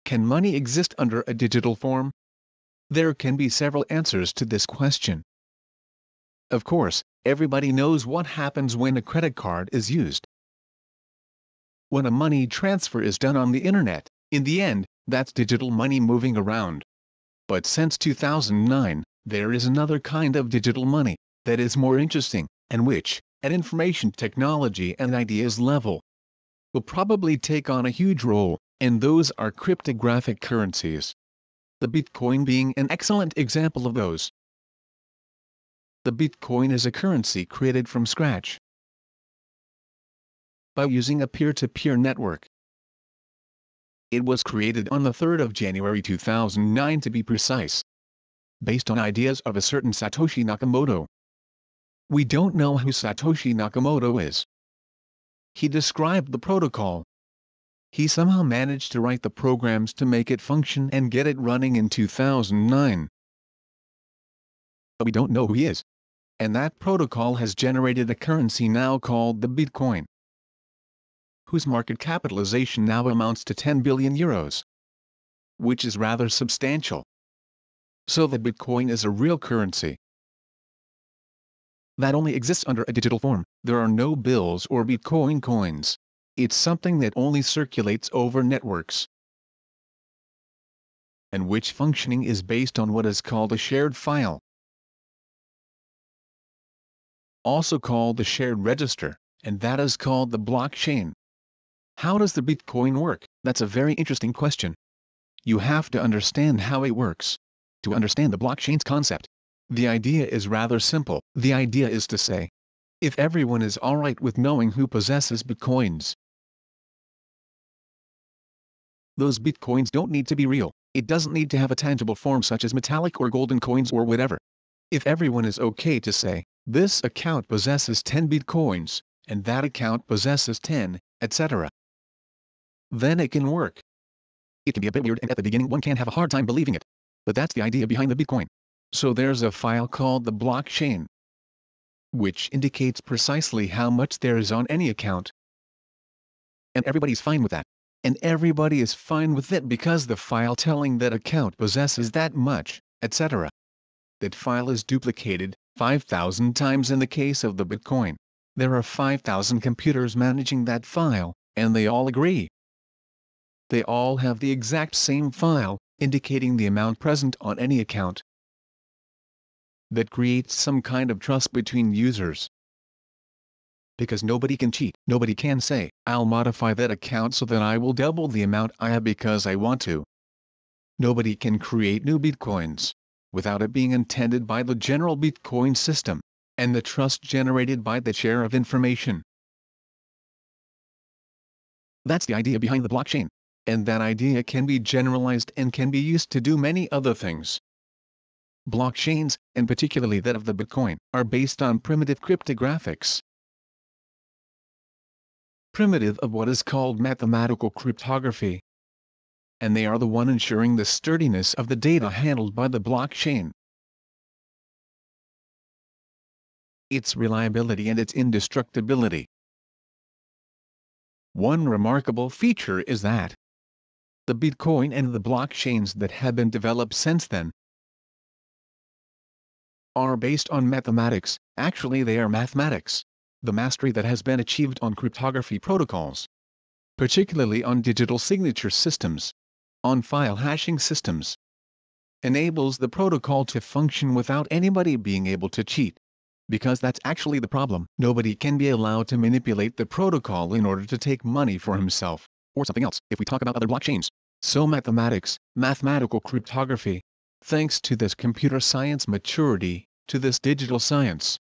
Can money exist under a digital form? There can be several answers to this question. Of course, everybody knows what happens when a credit card is used. When a money transfer is done on the internet, in the end, that's digital money moving around. But since 2009, there is another kind of digital money that is more interesting, and which, at information technology and ideas level, will probably take on a huge role, and those are cryptographic currencies. The Bitcoin being an excellent example of those. The Bitcoin is a currency created from scratch by using a peer-to-peer network. It was created on the 3rd of January 2009 to be precise, based on ideas of a certain Satoshi Nakamoto. We don't know who Satoshi Nakamoto is. He described the protocol. He somehow managed to write the programs to make it function and get it running in 2009. But we don't know who he is. And that protocol has generated a currency now called the Bitcoin, whose market capitalization now amounts to 10 billion euros, which is rather substantial. So the Bitcoin is a real currency that only exists under a digital form. There are no bills or Bitcoin coins. It's something that only circulates over networks, and which functioning is based on what is called a shared file, also called the shared register, and that is called the blockchain. How does the Bitcoin work? That's a very interesting question. You have to understand how it works to understand the blockchain's concept. The idea is rather simple. The idea is to say, if everyone is alright with knowing who possesses Bitcoins, those Bitcoins don't need to be real. It doesn't need to have a tangible form such as metallic or golden coins or whatever. If everyone is okay to say, this account possesses 10 Bitcoins, and that account possesses 10, etc., then it can work. It can be a bit weird, and at the beginning one can have a hard time believing it. But that's the idea behind the Bitcoin. So there's a file called the blockchain, which indicates precisely how much there is on any account. And everybody's fine with that. And everybody is fine with it because the file telling that account possesses that much, etc. That file is duplicated 5,000 times in the case of the Bitcoin. There are 5,000 computers managing that file, and they all agree. They all have the exact same file, indicating the amount present on any account. That creates some kind of trust between users. Because nobody can cheat. Nobody can say, I'll modify that account so that I will double the amount I have because I want to. Nobody can create new Bitcoins without it being intended by the general Bitcoin system, and the trust generated by the share of information. That's the idea behind the blockchain. And that idea can be generalized and can be used to do many other things. Blockchains, and particularly that of the Bitcoin, are based on primitive cryptographics. Primitive of what is called mathematical cryptography. And they are the one ensuring the sturdiness of the data handled by the blockchain, its reliability and its indestructibility. One remarkable feature is that the Bitcoin and the blockchains that have been developed since then are based on mathematics. Actually, they are mathematics. The mastery that has been achieved on cryptography protocols, particularly on digital signature systems, on file hashing systems, enables the protocol to function without anybody being able to cheat. Because that's actually the problem. Nobody can be allowed to manipulate the protocol in order to take money for himself, or something else, if we talk about other blockchains. So mathematics, mathematical cryptography, thanks to this computer science maturity, to this digital science,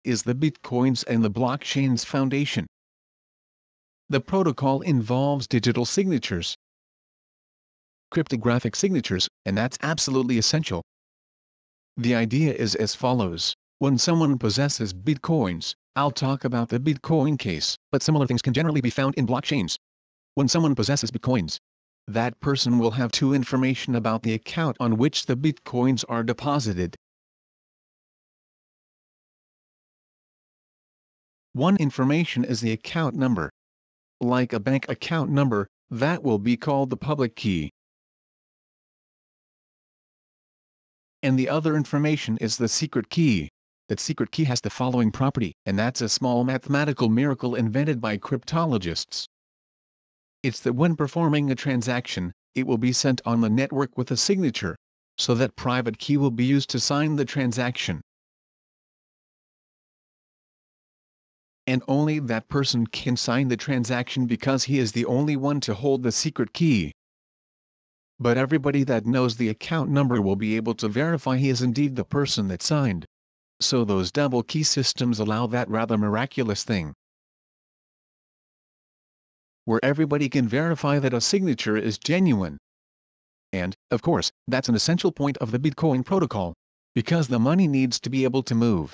is the Bitcoins and the blockchain's foundation. The protocol involves digital signatures, cryptographic signatures, and that's absolutely essential. The idea is as follows. When someone possesses Bitcoins, I'll talk about the Bitcoin case, but similar things can generally be found in blockchains. When someone possesses Bitcoins, that person will have two information about the account on which the Bitcoins are deposited. One information is the account number, like a bank account number, That will be called the public key. And the other information is the secret key. That secret key has the following property, and that's a small mathematical miracle invented by cryptologists. It's that when performing a transaction, it will be sent on the network with a signature, so that private key will be used to sign the transaction. And only that person can sign the transaction because he is the only one to hold the secret key. But everybody that knows the account number will be able to verify he is indeed the person that signed. So those double key systems allow that rather miraculous thing, where everybody can verify that a signature is genuine. And, of course, that's an essential point of the Bitcoin protocol, because the money needs to be able to move.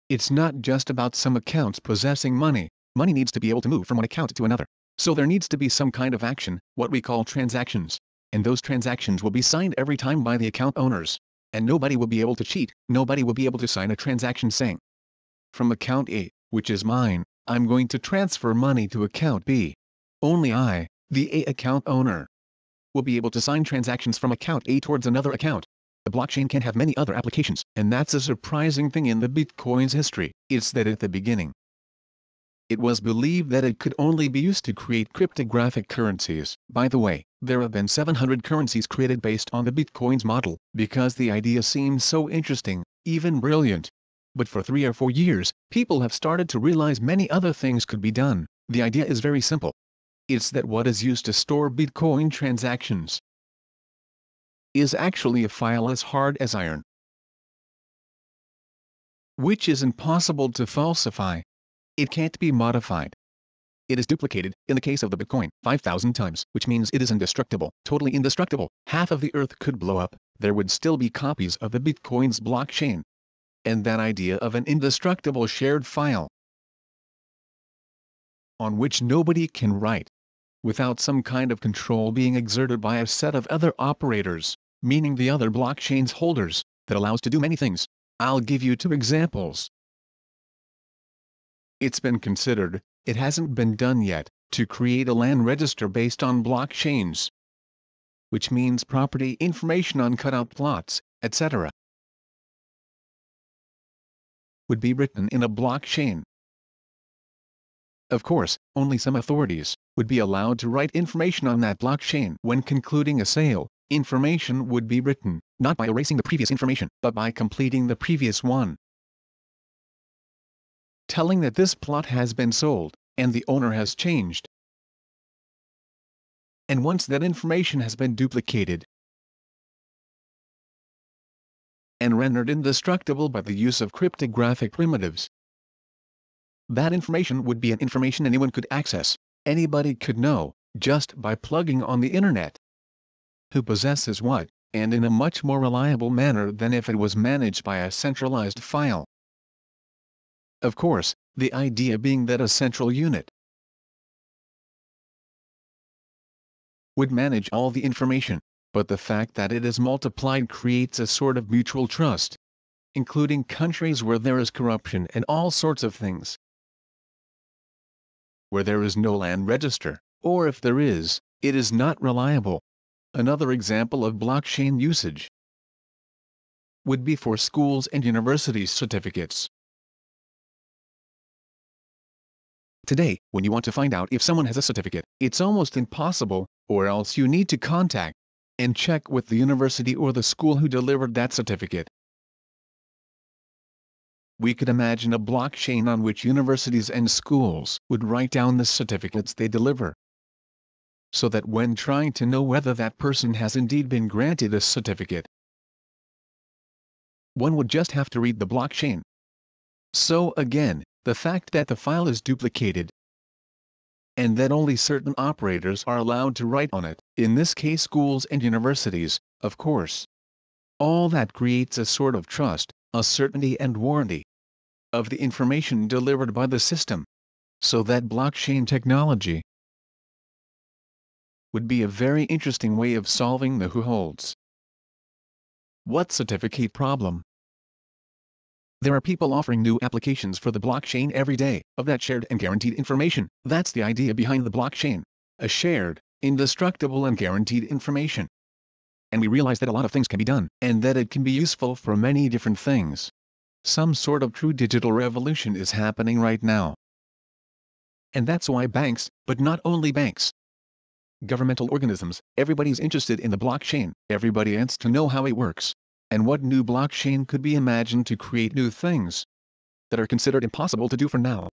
It's not just about some accounts possessing money. Money needs to be able to move from one account to another. So there needs to be some kind of action, what we call transactions. And those transactions will be signed every time by the account owners. And nobody will be able to cheat. Nobody will be able to sign a transaction saying, from account A, which is mine, I'm going to transfer money to account B. Only I, the A account owner, will be able to sign transactions from account A towards another account. The blockchain can have many other applications, and that's a surprising thing in the Bitcoin's history. It's that at the beginning, it was believed that it could only be used to create cryptographic currencies. By the way, there have been 700 currencies created based on the Bitcoin's model, because the idea seemed so interesting, even brilliant. But for 3 or 4 years, people have started to realize many other things could be done. The idea is very simple. It's that what is used to store Bitcoin transactions is actually a file as hard as iron, which is impossible to falsify. It can't be modified. It is duplicated, in the case of the Bitcoin, 5,000 times, which means it is indestructible, totally indestructible. Half of the earth could blow up, there would still be copies of the Bitcoin's blockchain. And that idea of an indestructible shared file, on which nobody can write, without some kind of control being exerted by a set of other operators, meaning the other blockchain's holders, that allows to do many things. I'll give you 2 examples. It's been considered, it hasn't been done yet, to create a land register based on blockchains, which means property information on cutout plots, etc., would be written in a blockchain. Of course, only some authorities would be allowed to write information on that blockchain. When concluding a sale, information would be written, not by erasing the previous information, but by completing the previous one, telling that this plot has been sold, and the owner has changed. And once that information has been duplicated and rendered indestructible by the use of cryptographic primitives, that information would be an information anyone could access, anybody could know, just by plugging on the internet, who possesses what, and in a much more reliable manner than if it was managed by a centralized file. Of course, the idea being that a central unit would manage all the information, but the fact that it is multiplied creates a sort of mutual trust, including countries where there is corruption and all sorts of things, where there is no land register, or if there is, it is not reliable. Another example of blockchain usage would be for schools and universities certificates. Today, when you want to find out if someone has a certificate, it's almost impossible, or else you need to contact and check with the university or the school who delivered that certificate. We could imagine a blockchain on which universities and schools would write down the certificates they deliver, so that when trying to know whether that person has indeed been granted a certificate, one would just have to read the blockchain. So again, the fact that the file is duplicated, and that only certain operators are allowed to write on it, in this case schools and universities, of course, all that creates a sort of trust, a certainty and warranty of the information delivered by the system, so that blockchain technology would be a very interesting way of solving the who holds what certificate problem. There are people offering new applications for the blockchain every day, of that shared and guaranteed information. That's the idea behind the blockchain. a shared, indestructible and guaranteed information. And we realize that a lot of things can be done, and that it can be useful for many different things. Some sort of true digital revolution is happening right now. And that's why banks, but not only banks, governmental organisms, everybody's interested in the blockchain, everybody wants to know how it works. And what new blockchain could be imagined to create new things that are considered impossible to do for now.